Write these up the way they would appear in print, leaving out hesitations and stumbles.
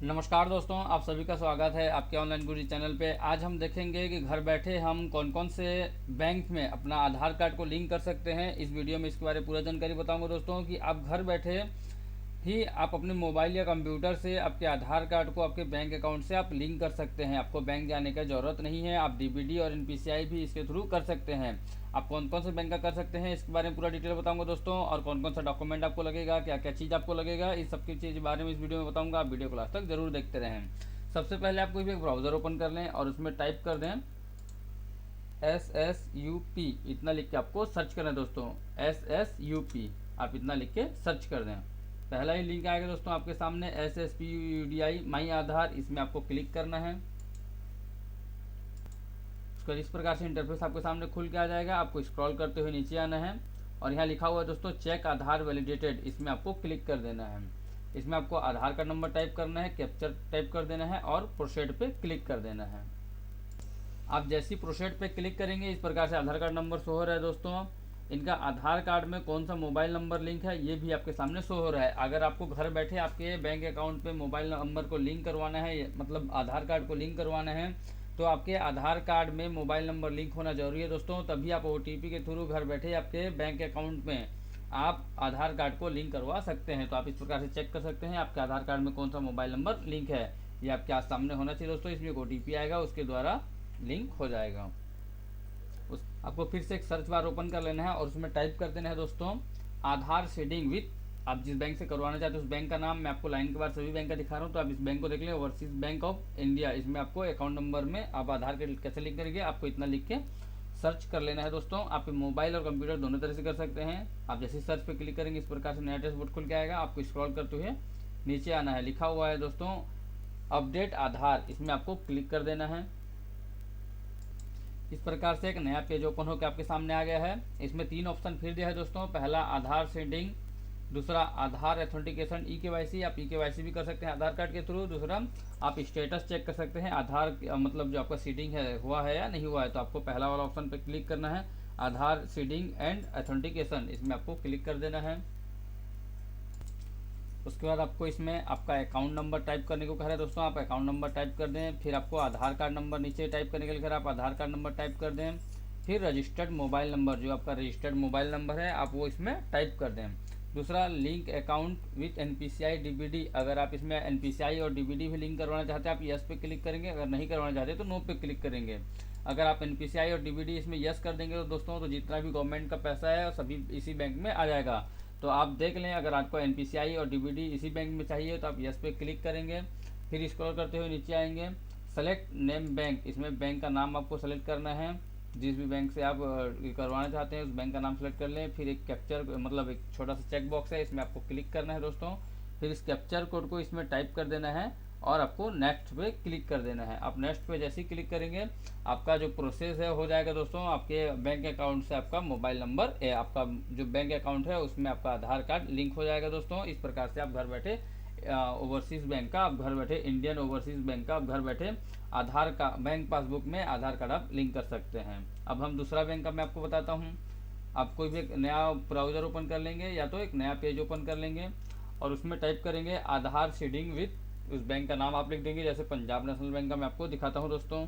नमस्कार दोस्तों, आप सभी का स्वागत है आपके ऑनलाइन गुरु चैनल पे। आज हम देखेंगे कि घर बैठे हम कौन कौन से बैंक में अपना आधार कार्ड को लिंक कर सकते हैं। इस वीडियो में इसके बारे में पूरा जानकारी बताऊंगा दोस्तों कि आप घर बैठे ही आप अपने मोबाइल या कंप्यूटर से आपके आधार कार्ड को आपके बैंक अकाउंट से आप लिंक कर सकते हैं। आपको बैंक जाने की ज़रूरत नहीं है। आप डीबीडी और एनपीसीआई भी इसके थ्रू कर सकते हैं। आप कौन कौन से बैंक का कर सकते हैं इसके बारे में पूरा डिटेल बताऊंगा दोस्तों, और कौन कौन सा डॉक्यूमेंट आपको लगेगा, क्या क्या चीज़ आपको लगेगा, इस सब की चीज़ बारे में इस वीडियो में बताऊंगा। आप वीडियो को लास्ट तक जरूर देखते रहें। सबसे पहले आप कोई भी एक ब्राउज़र ओपन कर लें और उसमें टाइप कर दें SSUP, इतना लिख के आपको सर्च करना है दोस्तों। SSUP आप इतना लिख के सर्च कर दें। पहला ही लिंक आएगा दोस्तों आपके सामने, SSPUDI माई आधार, इसमें आपको क्लिक करना है। उसका इस प्रकार से इंटरफेस आपके सामने खुल के आ जाएगा। आपको स्क्रॉल करते हुए नीचे आना है और यहाँ लिखा हुआ है दोस्तों चेक आधार वैलिडेटेड, इसमें आपको क्लिक कर देना है। इसमें आपको आधार का नंबर टाइप करना है, कैप्चर टाइप कर देना है और प्रोसीड पे क्लिक कर देना है। आप जैसी प्रोसीड पे क्लिक करेंगे इस प्रकार से आधार कार्ड नंबर शो हो रहा है दोस्तों। इनका आधार कार्ड में कौन सा मोबाइल नंबर लिंक है ये भी आपके सामने शो हो रहा है। अगर आपको घर बैठे आपके बैंक अकाउंट पे मोबाइल नंबर को लिंक करवाना है, मतलब आधार कार्ड को लिंक करवाना है, तो आपके आधार कार्ड में मोबाइल नंबर लिंक होना जरूरी है दोस्तों। तभी आप OTP के थ्रू घर बैठे आपके बैंक अकाउंट में आप आधार कार्ड को लिंक करवा सकते हैं। तो आप इस प्रकार से चेक कर सकते हैं आपके आधार कार्ड में कौन सा मोबाइल नंबर लिंक है। ये आपके आज सामने होना चाहिए दोस्तों। इसमें एक OTP आएगा, उसके द्वारा लिंक हो जाएगा। आपको फिर से एक सर्च बार ओपन कर लेना है और उसमें टाइप कर देना है दोस्तों आधार सीडिंग विथ, आप जिस बैंक से करवाना चाहते हैं उस बैंक का नाम। मैं आपको लाइन के बाद सभी बैंक का दिखा रहा हूँ, तो आप इस बैंक को देख लें, ओवरसीज बैंक ऑफ इंडिया। इसमें आपको अकाउंट नंबर में आप आधार कार्ड कैसे लिंक करेंगे, आपको इतना लिख के सर्च कर लेना है दोस्तों। आप मोबाइल और कंप्यूटर दोनों तरह से कर सकते हैं। आप जैसे सर्च पे क्लिक करेंगे इस प्रकार से नया डैशबोर्ड खुल के आएगा। आपको स्क्रॉल करते हुए नीचे आना है, लिखा हुआ है दोस्तों अपडेट आधार, इसमें आपको क्लिक कर देना है। इस प्रकार से एक नया पेज ओपन होकर आपके सामने आ गया है। इसमें 3 ऑप्शन फिर दिया है दोस्तों। पहला आधार सीडिंग, दूसरा आधार एथेंटिकेशन EKYC, आप EKYC भी कर सकते हैं आधार कार्ड के थ्रू। दूसरा आप स्टेटस चेक कर सकते हैं आधार मतलब जो आपका सीडिंग है हुआ है या नहीं हुआ है। तो आपको पहला वाला ऑप्शन पर क्लिक करना है, आधार सीडिंग एंड एथेंटिकेशन, इसमें आपको क्लिक कर देना है। उसके बाद आपको इसमें आपका अकाउंट नंबर टाइप करने को कह रहा है दोस्तों। आप अकाउंट नंबर टाइप कर दें। फिर आपको आधार कार्ड नंबर नीचे टाइप करने के लिए कह रहा है, आप आधार कार्ड नंबर टाइप कर दें। फिर रजिस्टर्ड मोबाइल नंबर, जो आपका रजिस्टर्ड मोबाइल नंबर है आप वो इसमें टाइप कर दें। दूसरा link account with NPCI DBD, अगर आप इसमें NPCI और DBD भी लिंक करवाना चाहते हैं आप यस पे क्लिक करेंगे, अगर नहीं करवाना चाहते तो नो पे क्लिक करेंगे। अगर आप NPCI और DBD इसमें यस कर देंगे तो दोस्तों तो जितना भी गवर्नमेंट का पैसा है सभी इसी बैंक में आ जाएगा। तो आप देख लें, अगर आपको NPCI और DBD इसी बैंक में चाहिए तो आप यस पे क्लिक करेंगे। फिर स्क्रॉल करते हुए नीचे आएंगे, सेलेक्ट नेम बैंक, इसमें बैंक का नाम आपको सेलेक्ट करना है। जिस भी बैंक से आप करवाना चाहते हैं उस बैंक का नाम सेलेक्ट कर लें। फिर एक कैप्चर मतलब एक छोटा सा चेक बॉक्स है, इसमें आपको क्लिक करना है दोस्तों। फिर इस कैप्चर कोड को इसमें टाइप कर देना है और आपको नेक्स्ट पे क्लिक कर देना है। आप नेक्स्ट पे जैसे ही क्लिक करेंगे आपका जो प्रोसेस है हो जाएगा दोस्तों। आपके बैंक अकाउंट से आपका मोबाइल नंबर आपका जो बैंक अकाउंट है उसमें आपका आधार कार्ड लिंक हो जाएगा दोस्तों। इस प्रकार से आप घर बैठे ओवरसीज बैंक का, आप घर बैठे इंडियन ओवरसीज बैंक का, आप घर बैठे आधार का बैंक पासबुक में आधार कार्ड आप लिंक कर सकते हैं। अब हम दूसरा बैंक का मैं आपको बताता हूँ। आप कोई भी एक नया ब्राउज़र ओपन कर लेंगे या तो एक नया पेज ओपन कर लेंगे और उसमें टाइप करेंगे आधार सीडिंग विथ, उस बैंक का नाम आप लिख देंगे। जैसे पंजाब नेशनल बैंक का मैं आपको दिखाता हूँ दोस्तों।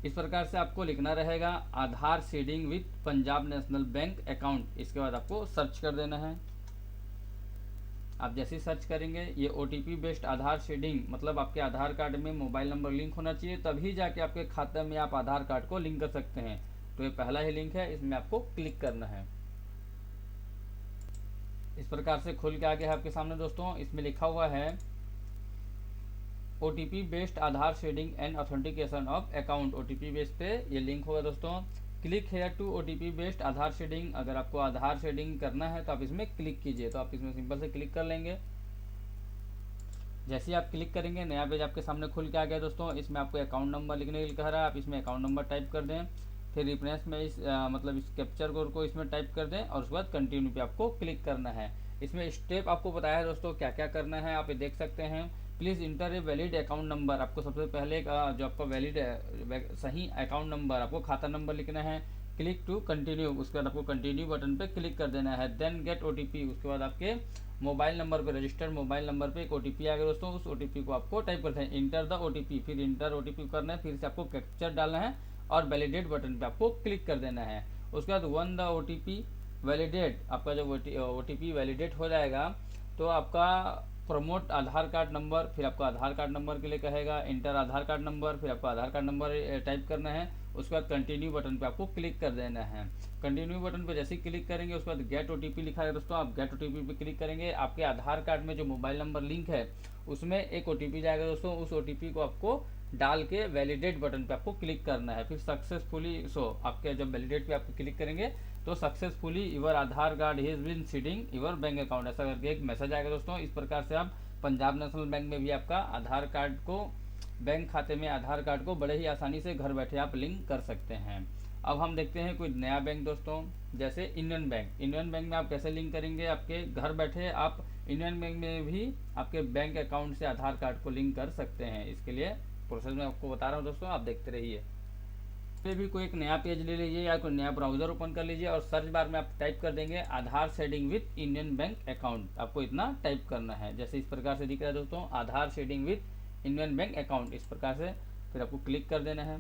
इस प्रकार से आपको लिखना रहेगा Aadhaar seeding with Punjab national bank account. इसके बाद आपको सर्च कर देना है। आप जैसे ही सर्च करेंगे ये OTP बेस्ड आधार सीडिंग, मतलब आपके आधार कार्ड में मोबाइल नंबर लिंक होना चाहिए, तभी जाके आपके खाते में आप आधार कार्ड को लिंक कर सकते हैं। तो ये पहला ही लिंक है, इसमें आपको क्लिक करना है। इस प्रकार से खुल के आ गया है आपके सामने दोस्तों। इसमें लिखा हुआ है OTP based Aadhaar seeding and authentication of account. OTP based पे ये लिंक होगा दोस्तों। Click here to OTP based Aadhaar seeding, अगर आपको आधार शेडिंग करना है तो आप इसमें क्लिक कीजिए। तो आप इसमें सिंपल से क्लिक कर लेंगे। जैसे ही आप क्लिक करेंगे नया पेज आपके सामने खुल के आ गया दोस्तों। इसमें आपको अकाउंट नंबर लिखने के लिए कह रहा है, आप इसमें अकाउंट नंबर टाइप कर दें। फिर रिफरेंस में मतलब इस कैप्चर कोड को इसमें टाइप कर दें और उसके बाद कंटिन्यू पे आपको क्लिक करना है। इसमें स्टेप आपको बताया है दोस्तों क्या क्या करना है, आप ये देख सकते हैं। Please inter a valid account number, आपको सबसे पहले जो आपका वैलिड सही अकाउंट नंबर, आपको खाता नंबर लिखना है। क्लिक टू कंटिन्यू, उसके बाद आपको कंटिन्यू बटन पे क्लिक कर देना है। देन गेट OTP, उसके बाद आपके मोबाइल नंबर पे, रजिस्टर्ड मोबाइल नंबर पे एक ओटीपी आएगा दोस्तों, उस ओटीपी को आपको टाइप करते हैं, इंटर द ओटीपी, फिर इंटर ओटीपी करना है, फिर से आपको कैप्चर डालना है और वैलिडेट बटन पे आपको क्लिक कर देना है। उसके बाद वन द ओटीपी वैलिडेट, आपका जब ओटीपी वैलिडेट हो जाएगा तो आपका प्रमोट आधार कार्ड नंबर, फिर आपको आधार कार्ड नंबर के लिए कहेगा, इंटर आधार कार्ड नंबर, फिर आपको आधार कार्ड नंबर टाइप करना है। उसके बाद कंटिन्यू बटन पे आपको क्लिक कर देना है। कंटिन्यू बटन पे जैसे ही क्लिक करेंगे उसके बाद गेट ओटीपी लिखा है दोस्तों, आप गेट ओटीपी पे क्लिक करेंगे, आपके आधार कार्ड में जो मोबाइल नंबर लिंक है उसमें एक ओटीपी जाएगा दोस्तों, उस ओटीपी को आपको डाल के वैलिडेट बटन पे आपको क्लिक करना है। फिर सक्सेसफुली आपके जब वैलिडेट पे आपको क्लिक करेंगे तो successfully your Aadhaar card has been seeding your bank account, ऐसा करके एक मैसेज आएगा दोस्तों। इस प्रकार से आप पंजाब नेशनल बैंक में भी आपका आधार कार्ड को, बैंक खाते में आधार कार्ड को बड़े ही आसानी से घर बैठे आप लिंक कर सकते हैं। अब हम देखते हैं कोई नया बैंक दोस्तों, जैसे इंडियन बैंक। इंडियन बैंक में आप कैसे लिंक करेंगे, आपके घर बैठे आप इंडियन बैंक में भी आपके बैंक अकाउंट से आधार कार्ड को लिंक कर सकते हैं। इसके लिए प्रोसेस मैं आपको बता रहा हूँ दोस्तों, आप देखते रहिए। पे भी कोई एक नया पेज ले लीजिए या कोई नया ब्राउजर ओपन कर लीजिए और सर्च बार में आप टाइप कर देंगे Aadhaar seeding with Indian bank account, आपको इतना टाइप करना है। जैसे इस प्रकार से दिख रहा है दोस्तों, Aadhaar seeding with Indian bank account, इस प्रकार से फिर आपको क्लिक कर देना है।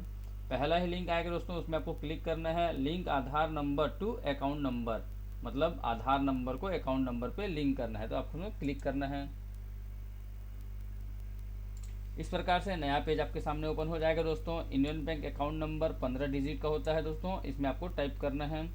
पहला ही लिंक आएगा दोस्तों, उसमें आपको क्लिक करना है, लिंक आधार नंबर टू अकाउंट नंबर, मतलब आधार नंबर को अकाउंट नंबर पे लिंक करना है, तो आपको उसमें क्लिक करना है। इस प्रकार से नया पेज आपके सामने ओपन हो जाएगा दोस्तों। Indian bank account number 15 digit का होता है दोस्तों, इसमें आपको टाइप करना है।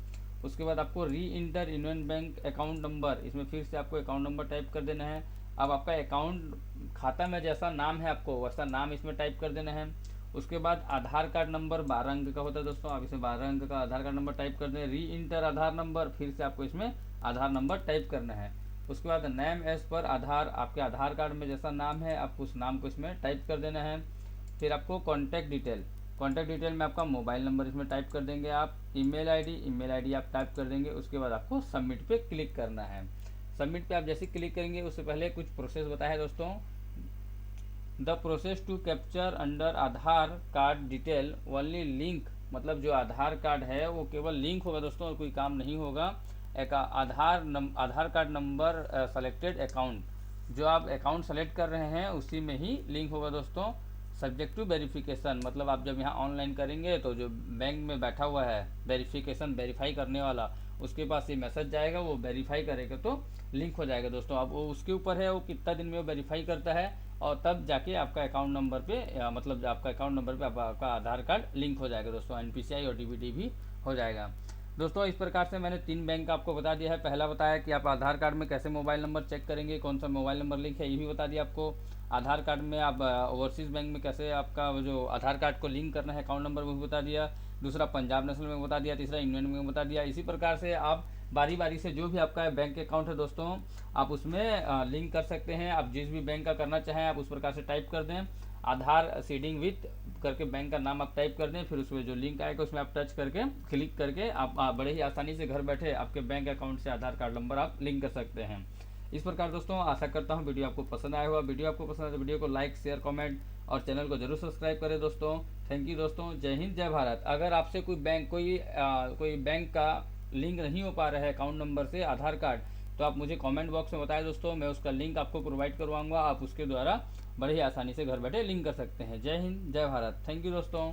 उसके बाद आपको री inter Indian bank account number, इसमें फिर से आपको अकाउंट नंबर टाइप कर देना है। अब आपका अकाउंट खाता में जैसा नाम है आपको वैसा नाम इसमें टाइप कर देना है। उसके बाद आधार कार्ड नंबर 12 अंक का होता है दोस्तों, आप इसमें 12 अंक का आधार कार्ड नंबर टाइप कर दें। री इंटर आधार नंबर, फिर से आपको इसमें आधार नंबर टाइप करना है। उसके बाद नेम एज पर आधार, आपके आधार कार्ड में जैसा नाम है आप उस नाम को इसमें टाइप कर देना है। फिर आपको कॉन्टैक्ट डिटेल में आपका मोबाइल नंबर इसमें टाइप कर देंगे आप। ईमेल आईडी आप टाइप कर देंगे। उसके बाद आपको सबमिट पे क्लिक करना है। सबमिट पे आप जैसे क्लिक करेंगे उससे पहले कुछ प्रोसेस बताया है दोस्तों। The process to capture under Aadhaar card detail only link, मतलब जो आधार कार्ड है वो केवल लिंक होगा दोस्तों और कोई काम नहीं होगा। एक आधार कार्ड नंबर सेलेक्टेड अकाउंट, जो आप अकाउंट सेलेक्ट कर रहे हैं उसी में ही लिंक होगा दोस्तों। सब्जेक्ट टू वेरिफिकेशन, मतलब आप जब यहाँ ऑनलाइन करेंगे तो जो बैंक में बैठा हुआ है वेरीफाई करने वाला, उसके पास ये मैसेज जाएगा, वो वेरीफाई करेगा तो लिंक हो जाएगा दोस्तों। अब वो उसके ऊपर है वो कितना दिन में वो वेरीफाई करता है और तब जाके आपका अकाउंट नंबर पे मतलब आपका अकाउंट नंबर पे आपका आधार कार्ड लिंक हो जाएगा दोस्तों। NPCI और DBT भी हो जाएगा दोस्तों। इस प्रकार से मैंने 3 बैंक आपको बता दिया है। पहला बताया कि आप आधार कार्ड में कैसे मोबाइल नंबर चेक करेंगे, कौन सा मोबाइल नंबर लिंक है, ये भी बता दिया आपको। आधार कार्ड में आप ओवरसीज़ बैंक में कैसे आपका जो आधार कार्ड को लिंक करना है अकाउंट नंबर, वो भी बता दिया। दूसरा पंजाब नेशनल बैंक बता दिया। तीसरा इंडियन बैंक बता दिया। इसी प्रकार से आप बारी बारी से जो भी आपका बैंक अकाउंट है दोस्तों आप उसमें लिंक कर सकते हैं। आप जिस भी बैंक का करना चाहें आप उस प्रकार से टाइप कर दें, आधार सीडिंग विथ करके बैंक का नाम आप टाइप कर दें, फिर उसमें जो लिंक आएगा उसमें आप टच करके क्लिक करके आप बड़े ही आसानी से घर बैठे आपके बैंक अकाउंट से आधार कार्ड नंबर आप लिंक कर सकते हैं। इस प्रकार दोस्तों आशा करता हूँ वीडियो आपको पसंद आया होगा। वीडियो आपको पसंद आए तो वीडियो को लाइक शेयर कमेंट और चैनल को जरूर सब्सक्राइब करें दोस्तों। थैंक यू दोस्तों, जय हिंद जय भारत। अगर आपसे कोई बैंक का लिंक नहीं हो पा रहा है अकाउंट नंबर से आधार कार्ड, तो आप मुझे कमेंट बॉक्स में बताएं दोस्तों, मैं उसका लिंक आपको प्रोवाइड करवाऊंगा। आप उसके द्वारा बड़े ही आसानी से घर बैठे लिंक कर सकते हैं। जय हिंद जय भारत। थैंक यू दोस्तों।